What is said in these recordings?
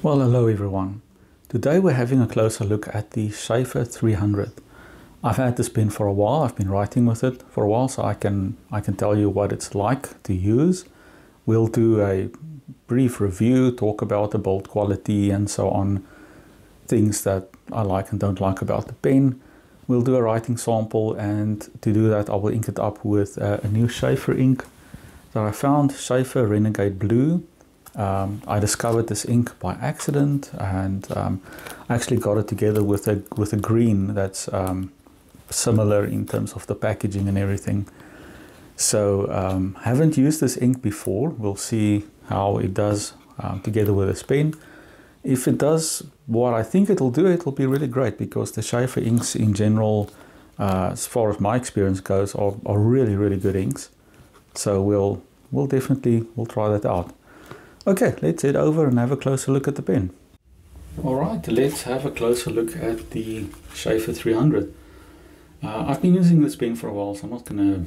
Well, hello everyone. Today we're having a closer look at the Sheaffer 300. I've had this pen for a while. I've been writing with it for a while, so I can tell you what it's like to use. We'll do a brief review, talk about the build quality and so on, things that I like and don't like about the pen. We'll do a writing sample, and to do that I will ink it up with a new Sheaffer ink that I found, Sheaffer Renegade Blue. I discovered this ink by accident, and I actually got it together with a green that's similar in terms of the packaging and everything. So haven't used this ink before. We'll see how it does together with this pen. If it does what I think it'll do, it'll be really great, because the Sheaffer inks in general, as far as my experience goes, are really good inks. So we'll definitely try that out. Okay, let's head over and have a closer look at the pen. Alright, let's have a closer look at the Sheaffer 300. I've been using this pen for a while, so I'm not going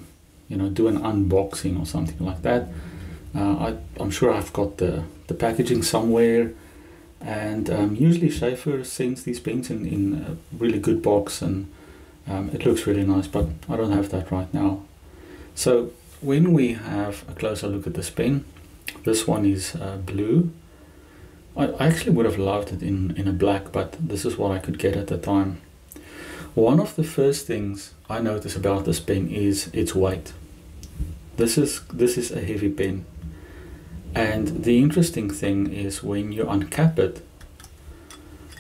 to do an unboxing or something like that. I'm sure I've got the packaging somewhere, and usually Sheaffer sends these pens in a really good box, and it looks really nice, but I don't have that right now. So when we have a closer look at this pen, this one is blue. I actually would have loved it in a black, but this is what I could get at the time. One of the first things I notice about this pen is its weight. This is a heavy pen, and the interesting thing is when you uncap it,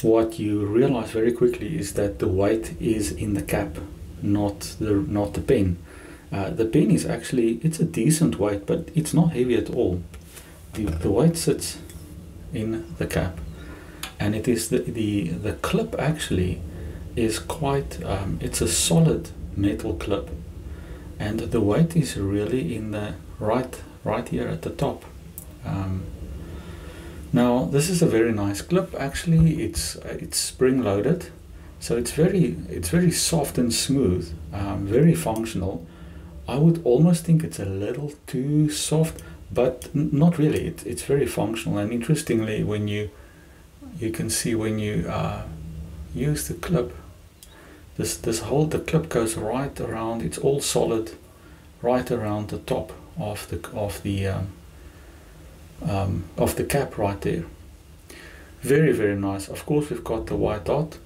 what you realize very quickly is that the weight is in the cap, not the pen. The pen is actually, it's a decent weight, but it's not heavy at all. The weight sits in the cap, and it is the clip actually is quite, it's a solid metal clip, and the weight is really in the right here at the top. Now this is a very nice clip. Actually, it's spring loaded, so it's very soft and smooth, very functional. I would almost think it's a little too soft, but not really. It's very functional, and interestingly, when you can see when you use the clip, the clip goes right around. It's all solid, right around the top of the cap right there. Very nice. Of course, we've got the white dot,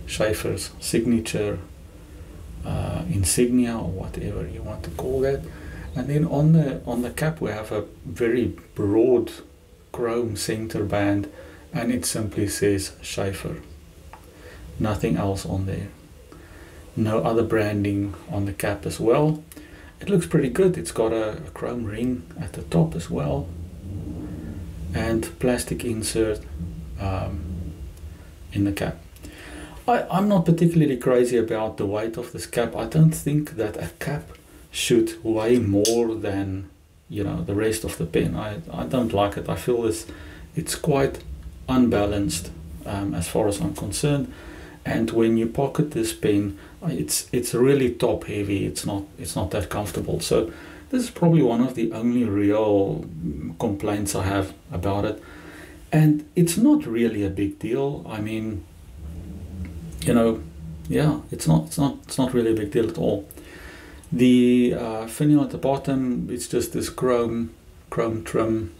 Sheaffer's signature insignia, or whatever you want to call that. And then on the cap we have a very broad chrome center band, and it simply says Sheaffer. Nothing else on there. No other branding on the cap as well. It looks pretty good. It's got a chrome ring at the top as well, and plastic insert in the cap. I'm not particularly crazy about the weight of this cap. I don't think that a cap should weigh more than the rest of the pen. I don't like it. I feel it's quite unbalanced as far as I'm concerned. And when you pocket this pen, it's really top heavy. It's not that comfortable. So this is probably one of the only real complaints I have about it. And it's not really a big deal. I mean, yeah, it's not really a big deal at all. The finial at the bottom, it's just this chrome trim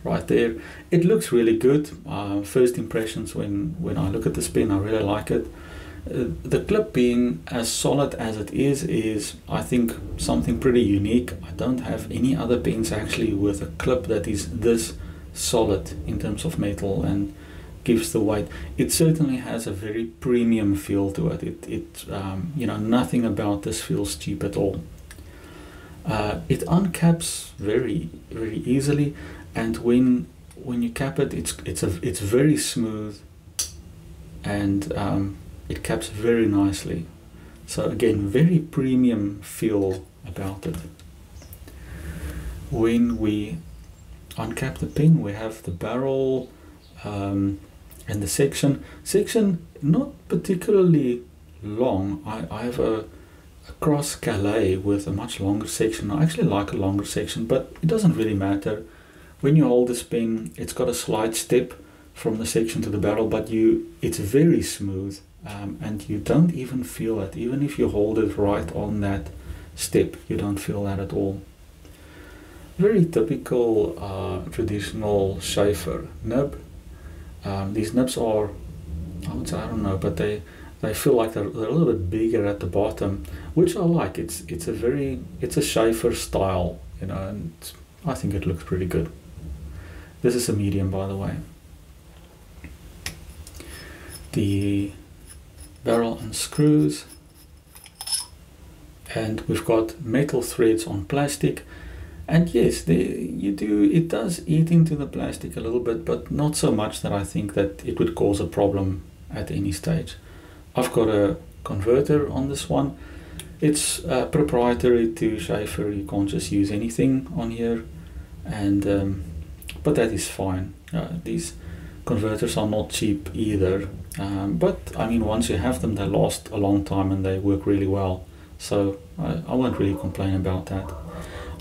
right there. It looks really good. First impressions when I look at this pen, I really like it. The clip being as solid as it is I think something pretty unique. I don't have any other pens actually with a clip that is this solid in terms of metal and gives the weight. It certainly has a very premium feel to it. Nothing about this feels cheap at all. It uncaps very easily, and when you cap it, it's very smooth, and it caps very nicely. So again, very premium feel about it. When we uncap the pen, we have the barrel, and the section not particularly long. I have a cross Calais with a much longer section. I actually like a longer section, but it doesn't really matter. when you hold this pen, it's got a slight step from the section to the barrel, but it's very smooth, and you don't even feel it. Even if you hold it right on that step, you don't feel that at all. Very typical traditional Sheaffer nib. These nibs are, I would say, I don't know, but they feel like they're a little bit bigger at the bottom, which I like. It's a Sheaffer style, you know, and I think it looks pretty good. This is a medium, by the way. The barrel unscrews, and we've got metal threads on plastic. And yes, it does eat into the plastic a little bit, but not so much that I think that it would cause a problem at any stage. I've got a converter on this one. It's proprietary to Sheaffer. You can't just use anything on here, and but that is fine. These converters are not cheap either, but I mean, once you have them, they last a long time and they work really well. So I won't really complain about that.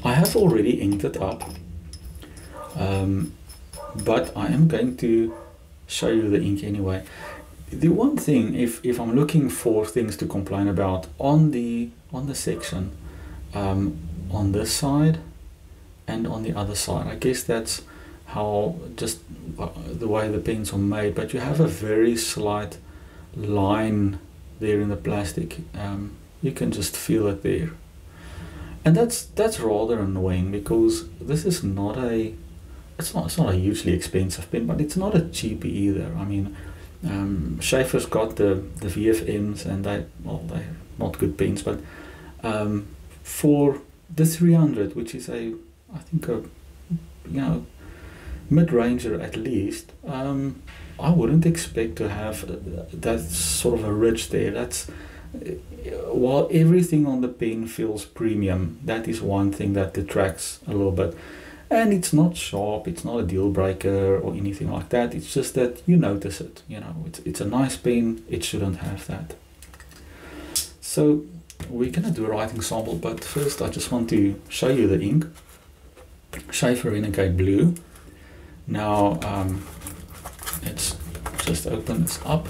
I have already inked it up, but I am going to show you the ink anyway. The one thing, if I'm looking for things to complain about on the section, on this side and on the other side, I guess that's how just the way the pens are made, but you have a very slight line there in the plastic. You can just feel it there. And that's rather annoying, because this is not it's not a hugely expensive pen, but it's not a cheapie either. I mean, Sheaffer's got the VFMs, and they're not good pens, but for the 300, which is I think a mid-ranger at least, I wouldn't expect to have that sort of a ridge there. That's while everything on the pen feels premium, that is one thing that detracts a little bit. And it's not sharp, it's not a deal breaker or anything like that. It's just that you notice it. You know, it's a nice pen, it shouldn't have that. So we're gonna do a writing sample, but first I just want to show you the ink. Sheaffer Renegade Blue. Now let's just open this up.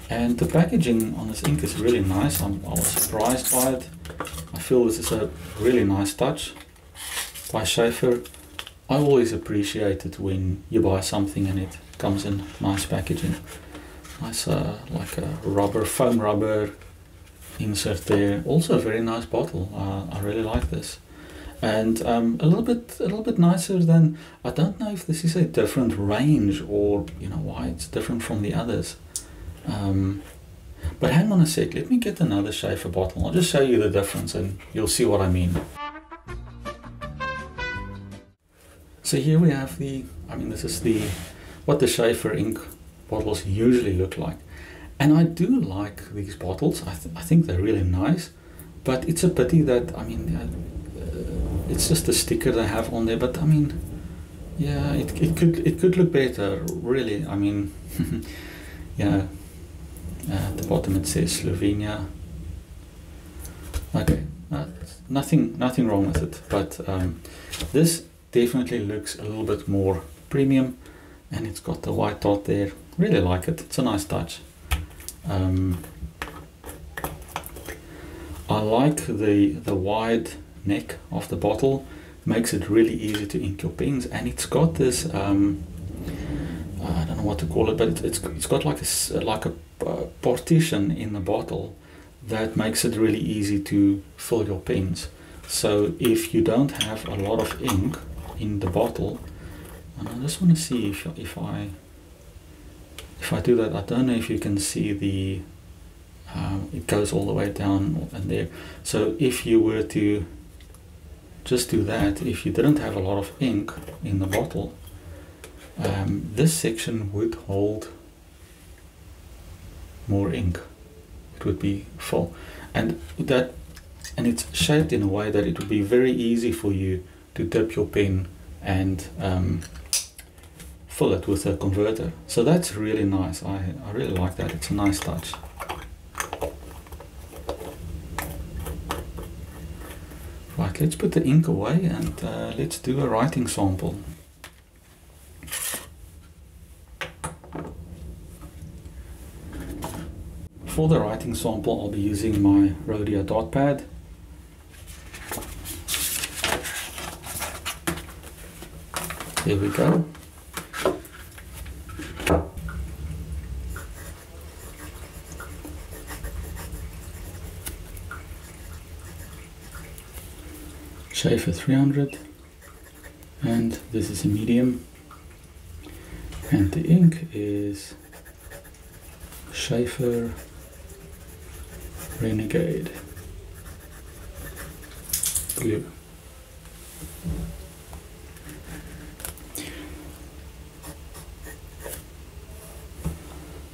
And the packaging on this ink is really nice. I was surprised by it. I feel this is a really nice touch by Sheaffer. I always appreciate it when you buy something and it comes in nice packaging. Nice, like a foam rubber insert there. Also a very nice bottle. I really like this. And a little bit nicer than, I don't know if this is a different range or why it's different from the others. But hang on a sec, let me get another Sheaffer bottle. I'll just show you the difference and you'll see what I mean. So here we have this is what the Sheaffer ink bottles usually look like. And I do like these bottles. I think they're really nice, but it's a pity that, it's just a sticker they have on there, but I mean, yeah, it could look better, really. I mean, yeah. At the bottom it says Slovenia. Okay, nothing wrong with it, but this definitely looks a little bit more premium, and it's got the white dot there. Really like it. It's a nice touch. I like the wide neck of the bottle. Makes it really easy to ink your pens, and it's got this I don't know what to call it, but it's got like a partition in the bottle that makes it really easy to fill your pens. So if you don't have a lot of ink in the bottle, and I just want to see if I do that. I don't know if you can see the it goes all the way down and there. So if you were to just do that, if you didn't have a lot of ink in the bottle, this section would hold more ink. It would be full, and it's shaped in a way that it would be very easy for you to dip your pen and fill it with a converter. So that's really nice. I really like that. It's a nice touch. Right, let's put the ink away and let's do a writing sample. For the writing sample, I'll be using my Rhodia dot pad. There we go. Sheaffer 300, and this is a medium, and the ink is Sheaffer Renegade Blue.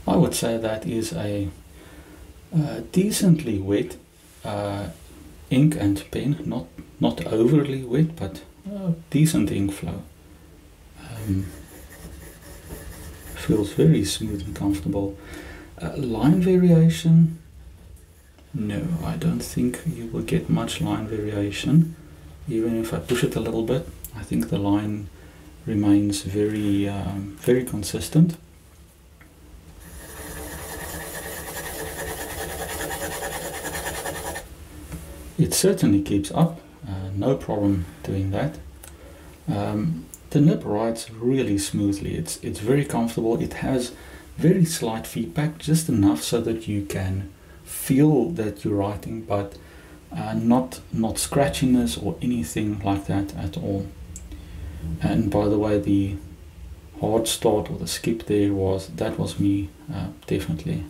I would say that is a decently wet ink and pen, not overly wet, but decent ink flow. Feels very smooth and comfortable. Line variation, no, I don't think you will get much line variation. Even if I push it a little bit, I think the line remains very, very consistent. It certainly keeps up, no problem doing that. The nib writes really smoothly. It's very comfortable. It has very slight feedback, just enough so that you can feel that you're writing, but not scratchiness or anything like that at all. And by the way, the hard start or the skip there was me, definitely.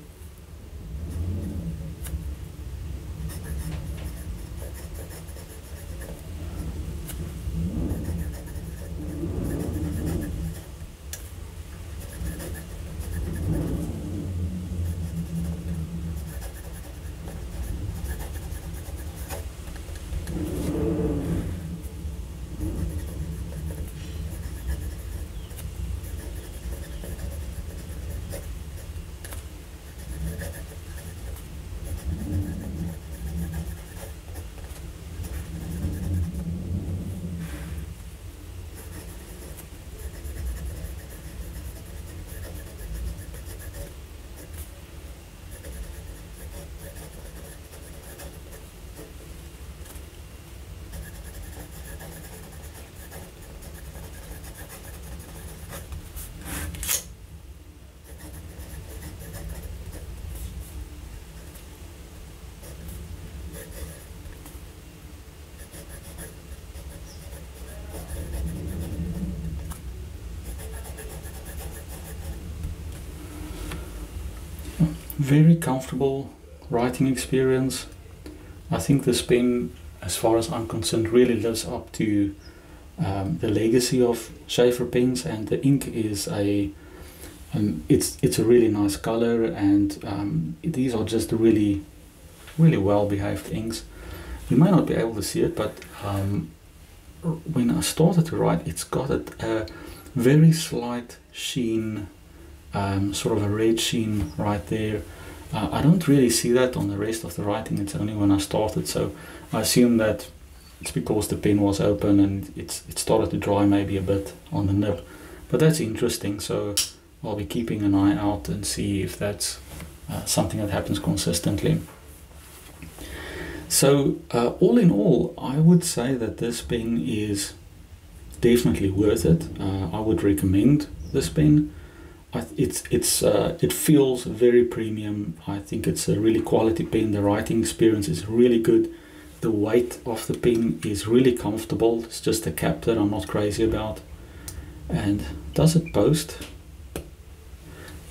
Very comfortable writing experience. I think this pen, as far as I'm concerned, really lives up to the legacy of Sheaffer pens, and the ink is it's a really nice color, and these are just really well behaved inks. You may not be able to see it, but when I started to write, it's got a very slight sheen, sort of a red sheen right there. I don't really see that on the rest of the writing. It's only when I started, so I assume that it's because the pen was open and it started to dry maybe a bit on the nib. But that's interesting, so I'll be keeping an eye out and see if that's something that happens consistently. So all in all, I would say that this pen is definitely worth it. I would recommend this pen. It feels very premium. I think it's a really quality pen. The writing experience is really good. The weight of the pen is really comfortable. It's just the cap that I'm not crazy about. And does it post?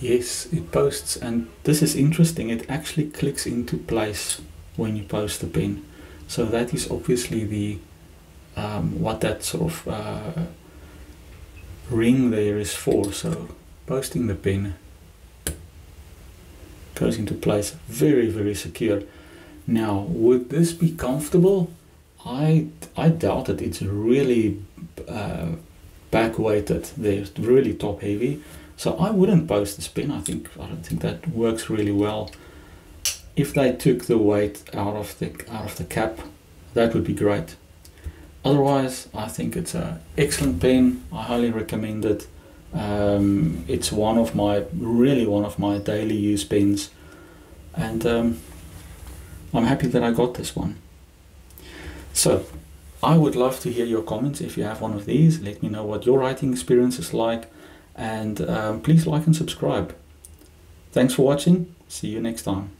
Yes, it posts, and this is interesting. It actually clicks into place when you post the pen. So that is obviously the what that sort of ring there is for. So posting the pen goes into place, very secure. Now, would this be comfortable? I doubt it. It's really back weighted there, really top heavy. So I wouldn't post this pen. I don't think that works really well. If they took the weight out of the cap, that would be great. Otherwise, I think it's an excellent pen. I highly recommend it. It's really one of my daily use pens, and I'm happy that I got this one. So I would love to hear your comments. If you have one of these, let me know what your writing experience is like, and please like and subscribe. Thanks for watching. See you next time.